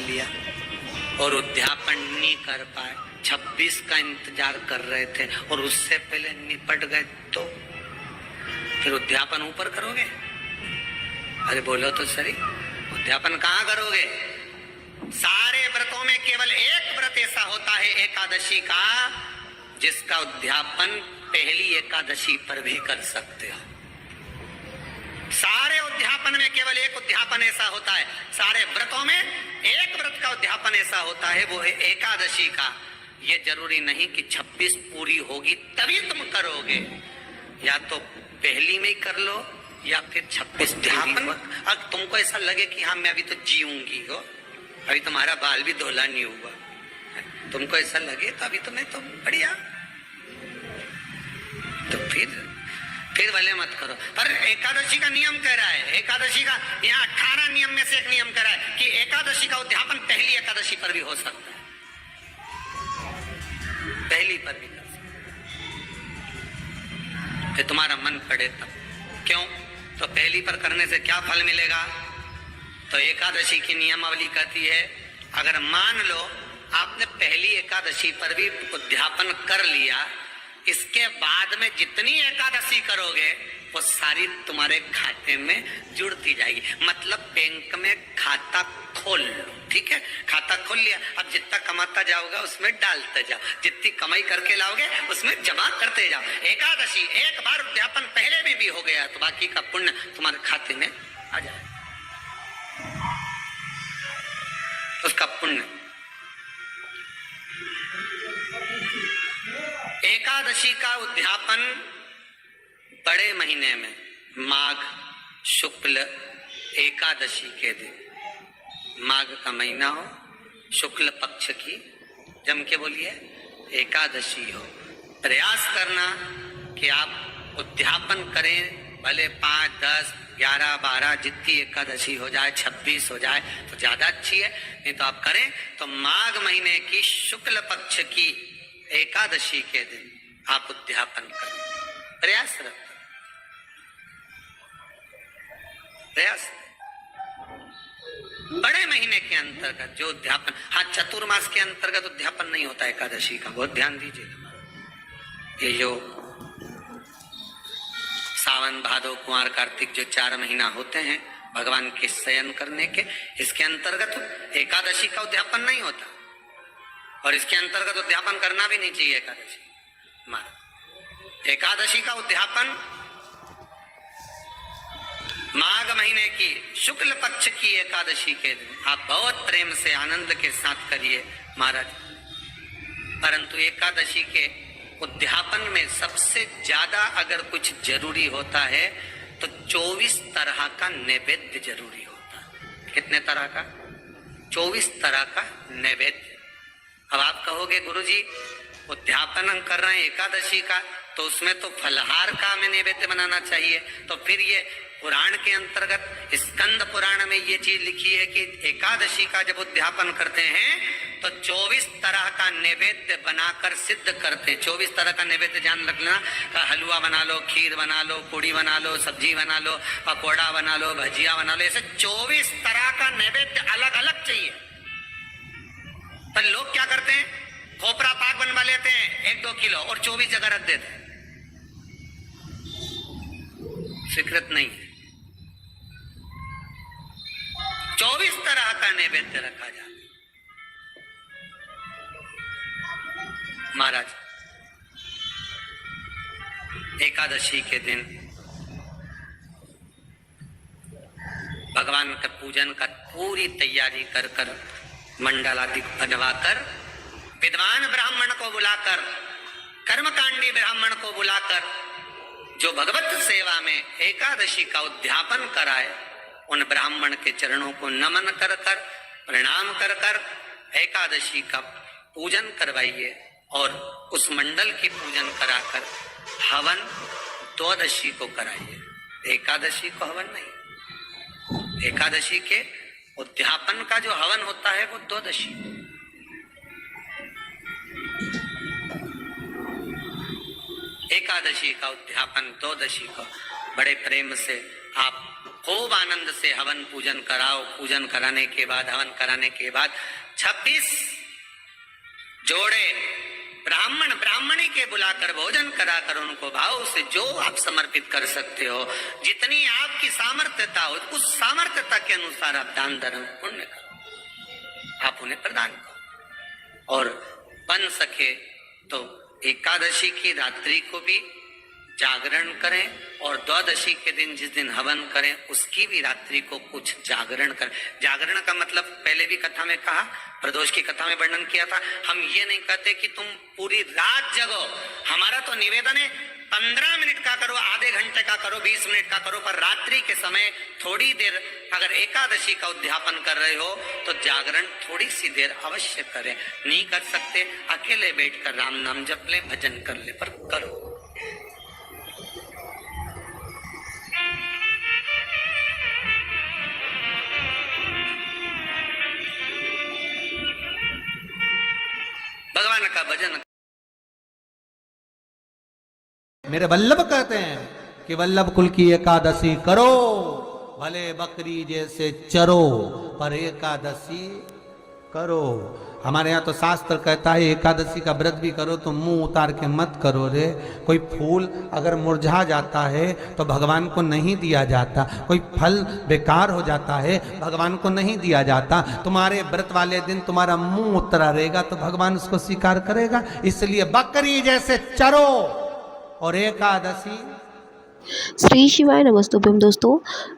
लिया और उद्यापन नहीं कर पाए, 26 का इंतजार कर रहे थे और उससे पहले निपट गए तो फिर उद्यापन ऊपर करोगे? अरे बोलो तो सही, उद्यापन कहाँ करोगे? सारे व्रतों में केवल एक व्रत ऐसा होता है एकादशी का, जिसका उद्यापन पहली एकादशी पर भी कर सकते हो। सारे उद्यापन में केवल एक उद्यापन ऐसा होता है, सारे व्रतों में एक व्रत का उद्यापन ऐसा होता है, वो है एकादशी का। ये जरूरी नहीं कि 26 पूरी होगी तभी तुम करोगे, या तो पहली में ही कर लो या फिर 26 उद्यापन। अब तुमको ऐसा लगे कि हाँ मैं अभी तो जीऊंगी हो, अभी तुम्हारा बाल भी धोला नहीं हुआ, तुमको ऐसा लगे तो अभी तो मैं तो बढ़िया, तो फिर भले मत करो। पर एकादशी का नियम कह रहा है, एकादशी का यहाँ 18 नियम में से एक नियम कह रहा है कि एकादशी का उद्यापन पहली एकादशी पर भी हो सकता है, पहली पर भी कर सकता है, फिर तुम्हारा मन पड़े तब। क्यों? तो पहली पर करने से क्या फल मिलेगा? तो एकादशी की नियमावली कहती है, अगर मान लो आपने पहली एकादशी पर भी उद्यापन कर लिया, इसके बाद में जितनी एकादशी करोगे वो सारी तुम्हारे खाते में जुड़ती जाएगी। मतलब बैंक में खाता खोल लो, ठीक है? खाता खोल लिया, अब जितना कमाता जाओगे उसमें डालते जाओ, जितनी कमाई करके लाओगे उसमें जमा करते जाओ। एकादशी एक बार उद्यापन पहले में भी हो गया तो बाकी का पुण्य तुम्हारे खाते में आ जाए, उसका पुण्य। एकादशी का उद्यापन बड़े महीने में माघ शुक्ल एकादशी के दिन, माघ का महीना हो, शुक्ल पक्ष की, जम के बोलिए, एकादशी हो, प्रयास करना कि आप उद्यापन करें। भले 5, 10, 11, 12 जितनी एकादशी हो जाए, 26 हो जाए तो ज्यादा अच्छी है, नहीं तो आप करें तो माघ महीने की शुक्ल पक्ष की एकादशी के दिन आप उद्यापन करें। प्रयास रखें, प्रयास। बड़े महीने के अंतर्गत जो उद्यापन, हाँ चतुर्मास के अंतर्गत उद्यापन नहीं होता एकादशी का, बहुत ध्यान दीजिएगा। ये जो सावन भादो कुंवर कार्तिक जो 4 महीना होते हैं भगवान के शयन करने के, इसके अंतर्गत एकादशी का उद्यापन नहीं होता और इसके अंतर्गत उद्यापन करना भी नहीं चाहिए। एकादशी का उद्यापन माघ महीने की शुक्ल पक्ष की एकादशी के दिन आप बहुत प्रेम से आनंद के साथ करिए महाराज। परंतु एकादशी के उद्यापन में सबसे ज्यादा अगर कुछ जरूरी होता है तो 24 तरह का नैवेद्य जरूरी होता है। कितने तरह का? 24 तरह का नैवेद्य। अब आप कहोगे गुरुजी उद्यापन हम कर रहे हैं एकादशी का, तो उसमें तो फलहार का हमें नैवेद्य बनाना चाहिए। तो फिर ये पुराण के अंतर्गत स्कंद पुराण में ये चीज लिखी है कि एकादशी का जब उद्यापन करते हैं तो 24 तरह का नैवेद्य बनाकर सिद्ध करते हैं। 24 तरह का नैवेद्य ध्यान रखना, हलवा बना लो, खीर बना लो, पूड़ी बना लो, सब्जी बना लो, पकौड़ा बना लो, भजिया बना लो, ऐसे 24 तरह का नैवेद्य अलग अलग चाहिए। पर लोग क्या करते हैं, खोपरा पाक बनवा लेते हैं 1-2 किलो और 24 जगह रख देते हैं। स्वीकृत नहीं है। 24 तरह का नैवेद्य रखा जाता। महाराज एकादशी के दिन भगवान का पूजन का पूरी तैयारी कर कर मंडल आदि बनवाकर विद्वान ब्राह्मण को बुलाकर, कर्मकांडी ब्राह्मण को बुलाकर जो भगवत सेवा में एकादशी का उद्यापन कराए, उन ब्राह्मण के चरणों को नमन कर कर, प्रणाम कर कर एकादशी का पूजन करवाइए और उस मंडल की पूजन कराकर हवन द्वादशी को कराइए। एकादशी को हवन नहीं, एकादशी के उद्यापन का जो हवन होता है वो द्वादशी। एकादशी का उद्यापन द्वादशी को बड़े प्रेम से आप खूब आनंद से हवन पूजन कराओ। पूजन कराने के बाद, हवन कराने के बाद 26 जोड़े ब्राह्मण ब्राह्मणी के बुलाकर भोजन कराकर उनको भाव से जो आप समर्पित कर सकते हो, जितनी आपकी सामर्थ्यता हो, उस सामर्थ्यता के अनुसार आप दान धर्म पुण्य करो, आप उन्हें प्रदान करो। और बन सके तो एकादशी की रात्रि को भी जागरण करें, और द्वादशी के दिन जिस दिन हवन करें उसकी भी रात्रि को कुछ जागरण करें। जागरण का मतलब पहले भी कथा में कहा, प्रदोष की कथा में वर्णन किया था। हम ये नहीं कहते कि तुम पूरी रात जगो, हमारा तो निवेदन है 15 मिनट का करो, आधे घंटे का करो, 20 मिनट का करो, पर रात्रि के समय थोड़ी देर अगर एकादशी का उद्यापन कर रहे हो तो जागरण थोड़ी सी देर अवश्य करें। नहीं कर सकते अकेले बैठकर राम नाम जप ले, भजन कर ले, पर करो। भगवान का भजन। मेरे वल्लभ कहते हैं कि वल्लभ कुल की एकादशी करो, भले बकरी जैसे चरो, पर एकादशी करो। हमारे यहाँ तो शास्त्र कहता है एकादशी का व्रत भी करो तो मुंह उतार के मत करो रे। कोई फूल अगर मुरझा जाता है तो भगवान को नहीं दिया जाता, कोई फल बेकार हो जाता है भगवान को नहीं दिया जाता। तुम्हारे व्रत वाले दिन तुम्हारा मुंह उतरा रहेगा तो भगवान उसको स्वीकार करेगा। इसलिए बकरी जैसे चरो और एकादशी। श्री शिवाय नमस्तुभ्यम। दोस्तों,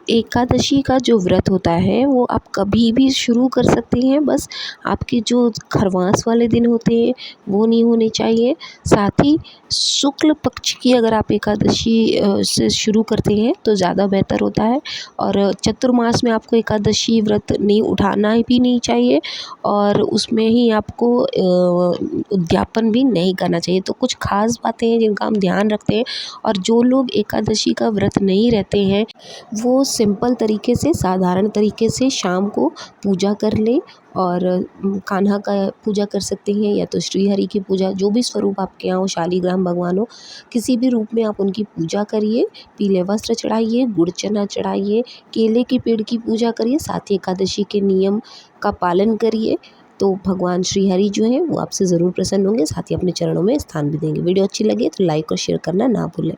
एकादशी का जो व्रत होता है वो आप कभी भी शुरू कर सकते हैं। बस आपके जो खरवास वाले दिन होते हैं वो नहीं होने चाहिए। साथ ही शुक्ल पक्ष की अगर आप एकादशी से शुरू करते हैं तो ज़्यादा बेहतर होता है। और चतुर्मास में आपको एकादशी व्रत नहीं उठाना भी नहीं चाहिए, और उसमें ही आपको उद्यापन भी नहीं करना चाहिए। तो कुछ खास बातें हैं जिनका हम ध्यान रखते हैं। और जो लोग एकादशी का व्रत नहीं रहते हैं वो सिंपल तरीके से, साधारण तरीके से शाम को पूजा कर ले, और कान्हा का पूजा कर सकते हैं या तो श्रीहरि की पूजा, जो भी स्वरूप आपके यहाँ हो, शालिग्राम भगवान हो, किसी भी रूप में आप उनकी पूजा करिए। पीले वस्त्र चढ़ाइए, गुड़ चना चढ़ाइए, केले के पेड़ की पूजा करिए, साथ ही एकादशी के नियम का पालन करिए। तो भगवान श्रीहरि जो हैं वो आपसे ज़रूर प्रसन्न होंगे, साथ ही अपने चरणों में स्थान भी देंगे। वीडियो अच्छी लगे तो लाइक और शेयर करना ना भूलें।